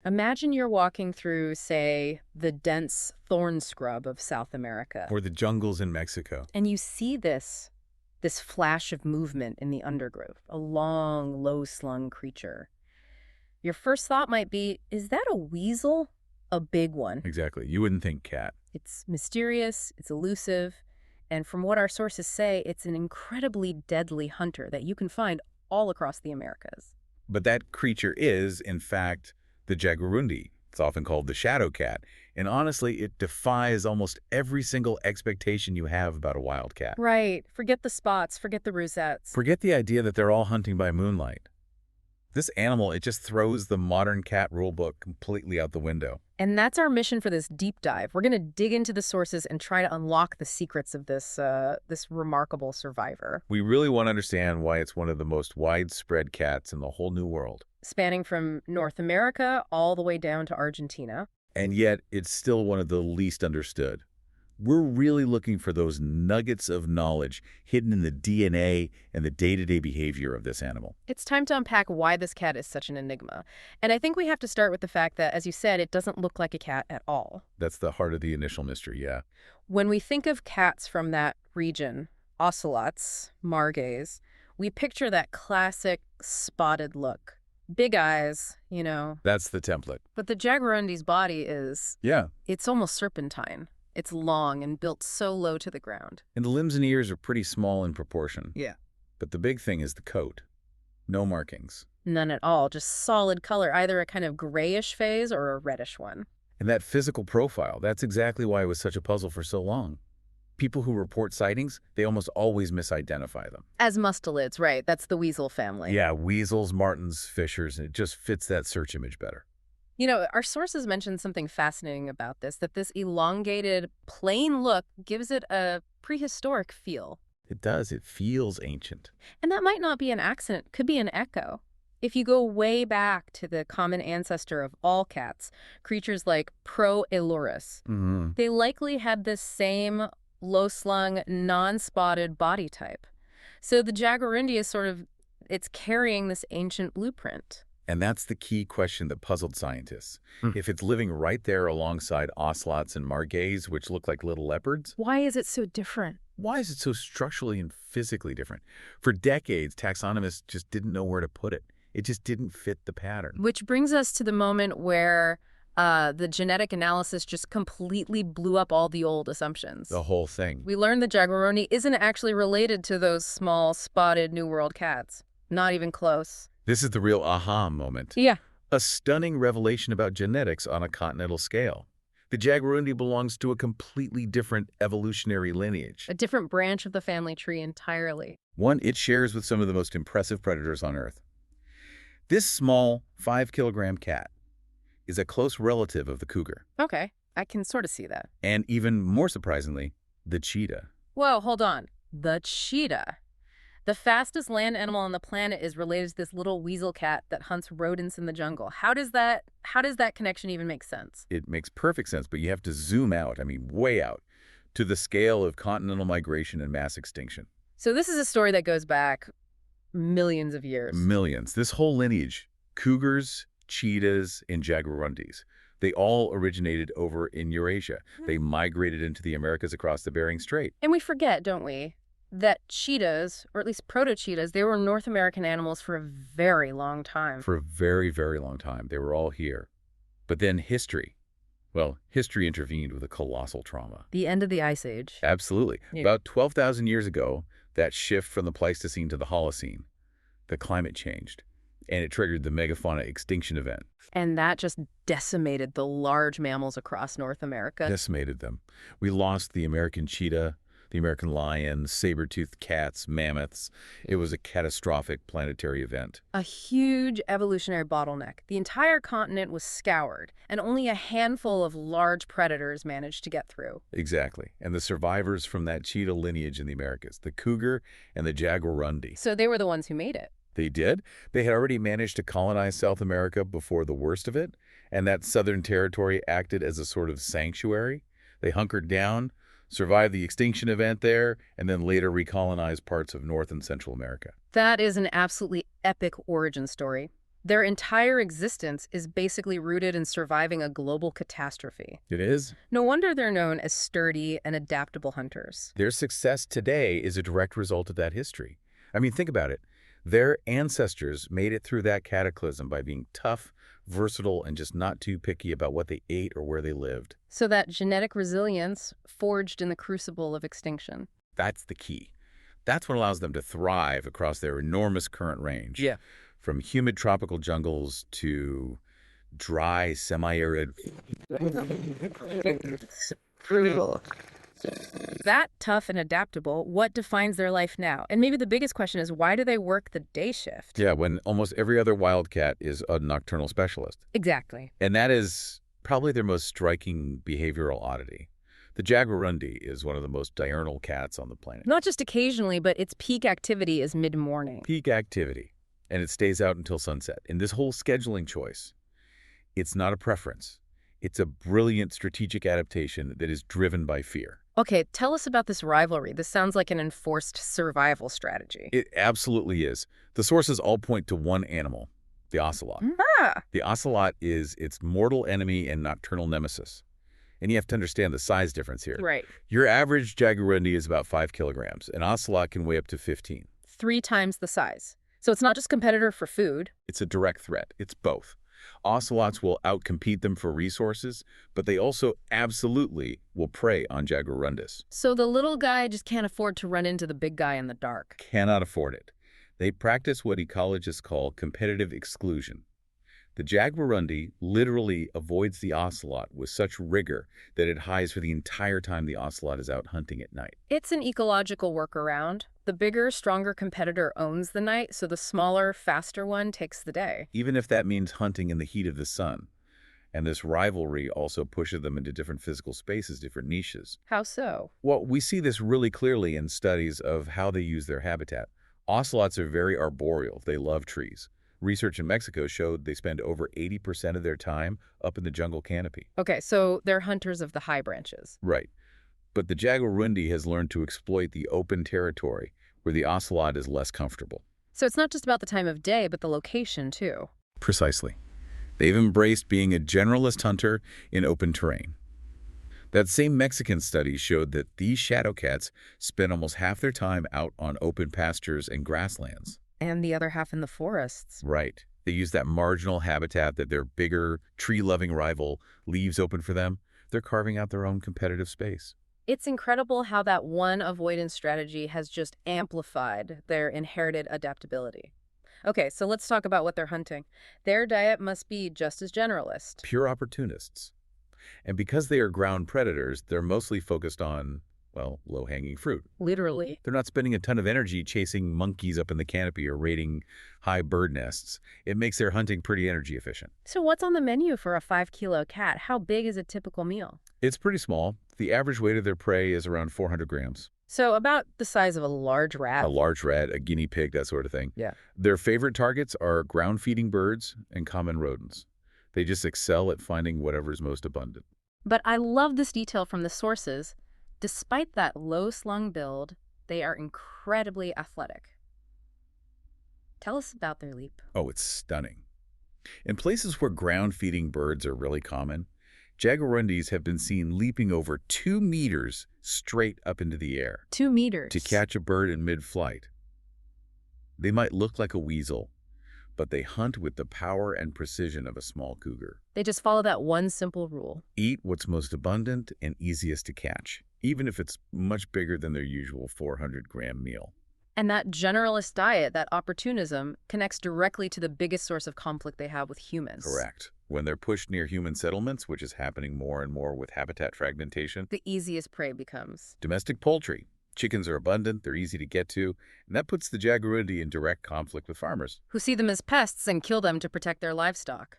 Imagine you're walking through, say, the dense thorn scrub of South America, Or the jungles in Mexico. and you see this flash of movement in the undergrowth, a long, low-slung creature. Your first thought might be, is that a weasel? A big one. Exactly. You wouldn't think cat. It's mysterious, it's elusive, and from what our sources say, it's an incredibly deadly hunter that you can find all across the Americas. But that creature is, in fact, the Jaguarundi. It's often called the shadow cat. And honestly, it defies almost every single expectation you have about a wild cat. Right. Forget the spots, forget the rosettes. Forget the idea that they're all hunting by moonlight. This animal, it just throws the modern cat rulebook completely out the window. And that's our mission for this deep dive. We're going to dig into the sources and try to unlock the secrets of this remarkable survivor. We really want to understand why it's one of the most widespread cats in the whole New World. Spanning from North America all the way down to Argentina. And yet, it's still one of the least understood. We're really looking for those nuggets of knowledge hidden in the DNA and the day-to-day behavior of this animal. It's time to unpack why this cat is such an enigma. And I think we have to start with the fact that, as you said, it doesn't look like a cat at all. That's the heart of the initial mystery, yeah. When we think of cats from that region, ocelots, margays, we picture that classic spotted look. Big eyes, you know. That's the template. But the Jaguarundi's body it's almost serpentine. It's long and built so low to the ground. And the limbs and ears are pretty small in proportion. Yeah. But the big thing is the coat. No markings. None at all, just solid color, either a kind of grayish phase or a reddish one. And that physical profile, that's exactly why it was such a puzzle for so long. People who report sightings, they almost always misidentify them. As mustelids, right. That's the weasel family. Yeah, weasels, martens, fishers, and it just fits that search image better. You know, our sources mentioned something fascinating about this, that this elongated, plain look gives it a prehistoric feel. It does. It feels ancient. And that might not be an accident. Could be an echo. If you go way back to the common ancestor of all cats, creatures like Pro-Elurus, they likely had this same low-slung, non-spotted body type. So the Jaguarundi is it's carrying this ancient blueprint. And that's the key question that puzzled scientists. If it's living right there alongside ocelots and margays, which look like little leopards, why is it so different? why is it so structurally and physically different? For decades, taxonomists just didn't know where to put it. It just didn't fit the pattern. Which brings us to the moment where the genetic analysis just completely blew up all the old assumptions. The whole thing. We learned the Jaguarundi isn't actually related to those small, spotted New World cats. Not even close. This is the real aha moment. Yeah. A stunning revelation about genetics on a continental scale. The Jaguarundi belongs to a completely different evolutionary lineage. A different branch of the family tree entirely. One it shares with some of the most impressive predators on Earth. This small 5-kilogram cat is a close relative of the cougar. Okay, I can sort of see that. And even more surprisingly, the cheetah. Whoa, hold on. The cheetah. The fastest land animal on the planet is related to this little weasel cat that hunts rodents in the jungle. How does that connection even make sense? It makes perfect sense, but you have to zoom out, way out, to the scale of continental migration and mass extinction. So this is a story that goes back millions of years. Millions. This whole lineage, cougars, cheetahs, and jaguarundis, they all originated over in Eurasia. They migrated into the Americas across the Bering Strait. And we forget, don't we, that cheetahs, or at least proto-cheetahs, they were North American animals for a very long time. For a very, very long time. They were all here. But then history intervened with a colossal trauma. The end of the Ice Age. Absolutely. Yeah. About 12,000 years ago, that shift from the Pleistocene to the Holocene, the climate changed, and it triggered the megafauna extinction event. And that just decimated the large mammals across North America. Decimated them. We lost the American cheetah, the American lion, saber-toothed cats, mammoths. It was a catastrophic planetary event. A huge evolutionary bottleneck. The entire continent was scoured, and only a handful of large predators managed to get through. Exactly. And the survivors from that cheetah lineage in the Americas, the cougar and the jaguarundi. So they were the ones who made it. They did. They had already managed to colonize South America before the worst of it, and that southern territory acted as a sort of sanctuary. They hunkered down, survived the extinction event there, and then later recolonized parts of North and Central America. That is an absolutely epic origin story. Their entire existence is basically rooted in surviving a global catastrophe. It is. No wonder they're known as sturdy and adaptable hunters. Their success today is a direct result of that history. I mean, think about it. Their ancestors made it through that cataclysm by being tough, versatile, and just not too picky about what they ate or where they lived. So that genetic resilience forged in the crucible of extinction. That's the key. That's what allows them to thrive across their enormous current range. Yeah. From humid tropical jungles to dry, semi-arid. That tough and adaptable, what defines their life now? And maybe the biggest question is, why do they work the day shift? Yeah, when almost every other wildcat is a nocturnal specialist. Exactly. And that is probably their most striking behavioral oddity. The Jaguarundi is one of the most diurnal cats on the planet. Not just occasionally, but its peak activity is mid-morning. Peak activity. And it stays out until sunset. In this whole scheduling choice, it's not a preference. It's a brilliant strategic adaptation that is driven by fear. Okay, tell us about this rivalry. This sounds like an enforced survival strategy. It absolutely is. The sources all point to one animal, the ocelot. Ah, The ocelot is its mortal enemy and nocturnal nemesis. And you have to understand the size difference here. right. Your average Jaguarundi is about 5 kilograms. An ocelot can weigh up to 15. 3 times the size. So it's not just competitor for food. It's a direct threat. It's both. Ocelots will outcompete them for resources, but they also absolutely will prey on Jaguarundis. So the little guy just can't afford to run into the big guy in the dark. Cannot afford it. They practice what ecologists call competitive exclusion. The Jaguarundi literally avoids the ocelot with such rigor that it hides for the entire time the ocelot is out hunting at night. It's an ecological workaround. The bigger, stronger competitor owns the night, so the smaller, faster one takes the day. Even if that means hunting in the heat of the sun. And this rivalry also pushes them into different physical spaces, different niches. How so? Well, we see this really clearly in studies of how they use their habitat. Ocelots are very arboreal. They love trees. Research in Mexico showed they spend over 80% of their time up in the jungle canopy. Okay, so they're hunters of the high branches. Right. But the Jaguarundi has learned to exploit the open territory where the ocelot is less comfortable. So it's not just about the time of day, but the location, too. Precisely. They've embraced being a generalist hunter in open terrain. That same Mexican study showed that these shadow cats spend almost half their time out on open pastures and grasslands. And the other half in the forests. Right. They use that marginal habitat that their bigger, tree-loving rival leaves open for them. They're carving out their own competitive space. It's incredible how that one avoidance strategy has just amplified their inherited adaptability. Okay, so let's talk about what they're hunting. Their diet must be just as generalist. Pure opportunists. And because they are ground predators, they're mostly focused on, well, low-hanging fruit. Literally. They're not spending a ton of energy chasing monkeys up in the canopy or raiding high bird nests. It makes their hunting pretty energy efficient. So what's on the menu for a 5-kilo cat? How big is a typical meal? It's pretty small. The average weight of their prey is around 400 grams. So about the size of a large rat. A large rat, a guinea pig, that sort of thing. Yeah. Their favorite targets are ground-feeding birds and common rodents. They just excel at finding whatever's most abundant. But I love this detail from the sources. Despite that low-slung build, they are incredibly athletic. Tell us about their leap. Oh, it's stunning. In places where ground-feeding birds are really common, Jaguarundis have been seen leaping over 2 meters straight up into the air 2 meters. to catch a bird in mid-flight. They might look like a weasel, but they hunt with the power and precision of a small cougar. They just follow that one simple rule. Eat what's most abundant and easiest to catch, even if it's much bigger than their usual 400-gram meal. And that generalist diet, that opportunism, connects directly to the biggest source of conflict they have with humans. Correct. When they're pushed near human settlements, which is happening more and more with habitat fragmentation, The easiest prey becomes. domestic poultry. Chickens are abundant, they're easy to get to, and that puts the Jaguarundi in direct conflict with farmers. Who see them as pests and kill them to protect their livestock.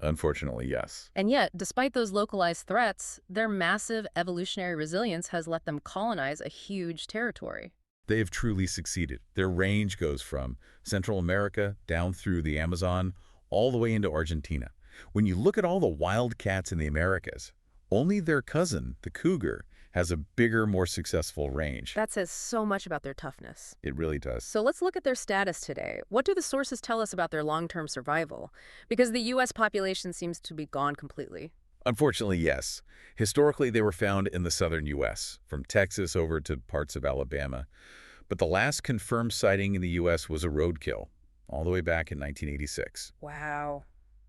Unfortunately, yes. And yet, despite those localized threats, their massive evolutionary resilience has let them colonize a huge territory. They have truly succeeded. Their range goes from Central America down through the Amazon, all the way into Argentina. When you look at all the wild cats in the Americas, only their cousin, the cougar, has a bigger, more successful range. That says so much about their toughness. It really does. So let's look at their status today. What do the sources tell us about their long-term survival? Because the U.S. population seems to be gone completely. Unfortunately, yes. Historically, they were found in the southern U.S., from Texas over to parts of Alabama. But the last confirmed sighting in the U.S. was a roadkill, all the way back in 1986. Wow.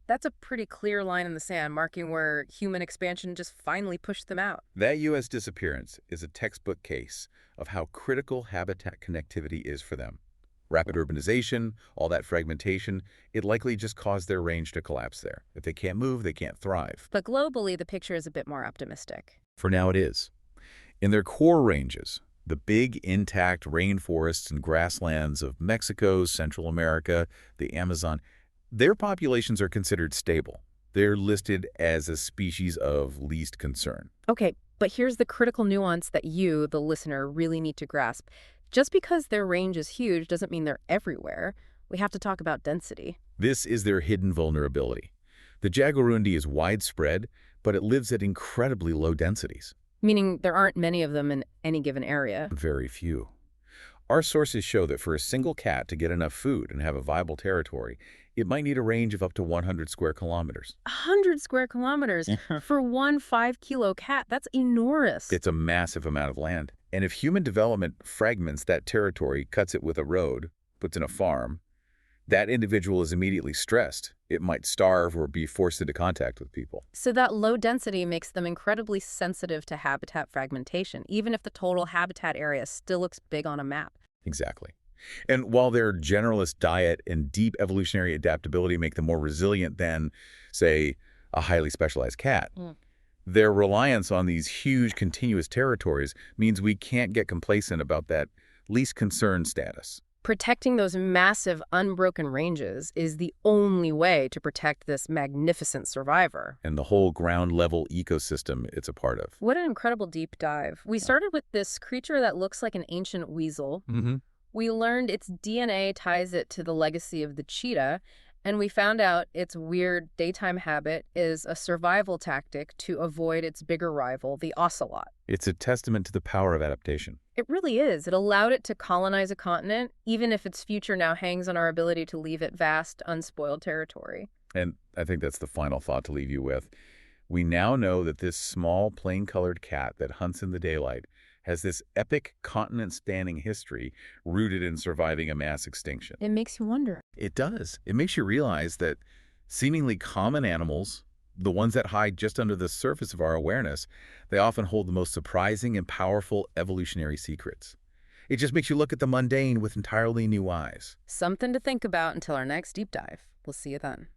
That's a pretty clear line in the sand, marking where human expansion just finally pushed them out. That U.S. disappearance is a textbook case of how critical habitat connectivity is for them. Rapid urbanization, all that fragmentation, it likely just caused their range to collapse there. If they can't move, they can't thrive. But globally, the picture is a bit more optimistic. For now, it is. In their core ranges, the big, intact rainforests and grasslands of Mexico, Central America, the Amazon, their populations are considered stable. They're listed as a species of least concern. Okay, but here's the critical nuance that you, the listener, really need to grasp. Just because their range is huge doesn't mean they're everywhere. We have to talk about density. This is their hidden vulnerability. The Jaguarundi is widespread, but it lives at incredibly low densities. Meaning there aren't many of them in any given area. Very few. Our sources show that for a single cat to get enough food and have a viable territory, it might need a range of up to 100 square kilometers. 100 square kilometers for one 5-kilo cat. That's enormous. It's a massive amount of land. And if human development fragments that territory, cuts it with a road, puts in a farm, that individual is immediately stressed. It might starve or be forced into contact with people. So that low density makes them incredibly sensitive to habitat fragmentation, even if the total habitat area still looks big on a map. Exactly. And while their generalist diet and deep evolutionary adaptability make them more resilient than, say, a highly specialized cat, their reliance on these huge continuous territories means we can't get complacent about that least concern status. Protecting those massive, unbroken ranges is the only way to protect this magnificent survivor. And the whole ground-level ecosystem it's a part of. What an incredible deep dive. We started with this creature that looks like an ancient weasel. We learned its DNA ties it to the legacy of the cheetah, and we found out its weird daytime habit is a survival tactic to avoid its bigger rival, the ocelot. It's a testament to the power of adaptation. It really is. It allowed it to colonize a continent, even if its future now hangs on our ability to leave it vast, unspoiled territory. And I think that's the final thought to leave you with. We now know that this small, plain-colored cat that hunts in the daylight has this epic continent-spanning history rooted in surviving a mass extinction. It makes you wonder. It does. It makes you realize that seemingly common animals, the ones that hide just under the surface of our awareness, they often hold the most surprising and powerful evolutionary secrets. It just makes you look at the mundane with entirely new eyes. Something to think about until our next deep dive. We'll see you then.